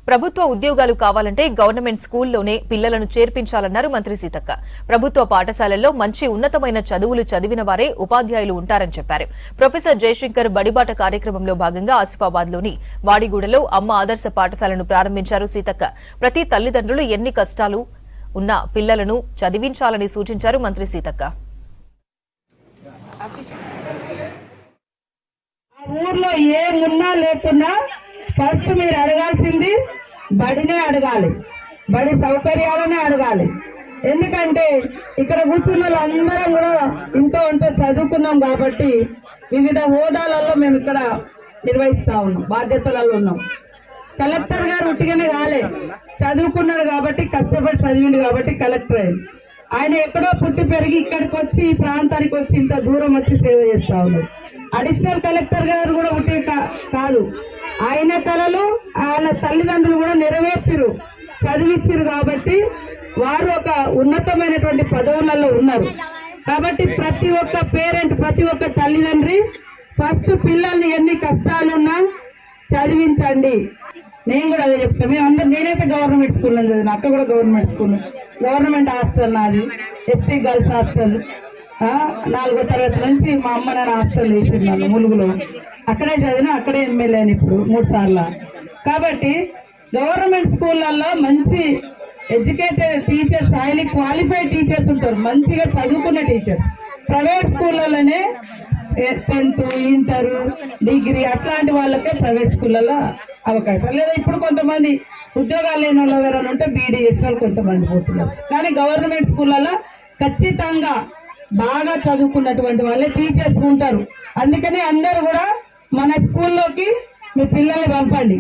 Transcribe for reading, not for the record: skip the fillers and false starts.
ప్రభుత్వ ఉద్యోగాలు కావాలంటే గవర్నమెంట్ స్కూల్లోనే పిల్లలను చేర్పించాలన్నారు మంత్రి సీతక్క. ప్రభుత్వ పాఠశాలల్లో మంచి ఉన్నతమైన చదువులు చదివిన వారే ఉపాధ్యాయులు ఉంటారని చెప్పారు. ప్రొఫెసర్ జయశంకర్ బడిబాట కార్యక్రమంలో భాగంగా ఆసిఫాబాద్లోని వాడిగూడలో అమ్మ ఆదర్శ పాఠశాలను ప్రారంభించారు సీతక్క. ప్రతి తల్లిదండ్రులు ఎన్ని కష్టాలు ఉన్న పిల్లలను చదివించాలని సూచించారు మంత్రి సీతక్క. ఊర్లో ఏమున్నా లేకున్నా ఫస్ట్ మీరు అడగాల్సింది బడినే అడగాలి, బడి సౌకర్యాలనే అడగాలి. ఎందుకంటే ఇక్కడ కూర్చున్న వాళ్ళందరం కూడా ఇంతో అంతో చదువుకున్నాం కాబట్టి వివిధ హోదాలలో మేము ఇక్కడ నిర్వహిస్తా ఉన్నాం, బాధ్యతలలో ఉన్నాం. కలెక్టర్ గారు ఉట్టిగానే కాలే, చదువుకున్నాడు కాబట్టి, కష్టపడి చదివిండు కాబట్టి కలెక్టర్ అయింది. ఆయన ఎక్కడో పుట్టి పెరిగి ఇక్కడికి వచ్చి ఈ ప్రాంతానికి వచ్చి ఇంత దూరం వచ్చి సేవ చేస్తా ఉన్నారు. అడిషనల్ కలెక్టర్ గారు కూడా ఒకటి కాదు, ఆయన కళలు ఆయన తల్లిదండ్రులు కూడా నెరవేర్చిరు, చదివించారు కాబట్టి వారు ఒక ఉన్నతమైనటువంటి పదవులలో ఉన్నారు. కాబట్టి ప్రతి ఒక్క పేరెంట్, ప్రతి ఒక్క తల్లిదండ్రి ఫస్ట్ పిల్లల్ని ఎన్ని కష్టాలున్నా చదివించండి. నేను కూడా అదే చెప్తాను. మేము అందరూ, నేనైతే గవర్నమెంట్ స్కూల్లో చదివిన, అక్క కూడా గవర్నమెంట్ స్కూల్, గవర్నమెంట్ హాస్టల్ నాది, ఎస్టీ గర్ల్స్ హాస్టల్. 4వ తరగతి నుంచి మా అమ్మ నాన్న హాస్టల్ వేసిన్నాను ములుగులో, అక్కడే చదివిన, అక్కడే ఎమ్మెల్యే అని ఇప్పుడు 3 సార్లు. కాబట్టి గవర్నమెంట్ స్కూళ్ళల్లో మంచి educated teachers, highly qualified teachers ఉంటారు, మంచిగా చదువుకున్న టీచర్స్. ప్రైవేట్ స్కూళ్ళలోనే 10th, ఇంటర్, డిగ్రీ అట్లాంటి వాళ్ళకే ప్రైవేట్ స్కూళ్ళలో అవకాశం లేదా. ఇప్పుడు కొంతమంది ఉద్యోగాలు లేని వాళ్ళు ఎవరైనా ఉంటే బీడీ చేసిన వాళ్ళు కొంతమంది పోతున్నారు. కానీ గవర్నమెంట్ స్కూళ్ళలో ఖచ్చితంగా బాగా చదువుకున్నటువంటి వాళ్ళే టీచర్స్ ఉంటారు. అందుకని అందరూ కూడా మన స్కూల్లోకి మీ పిల్లల్ని పంపండి.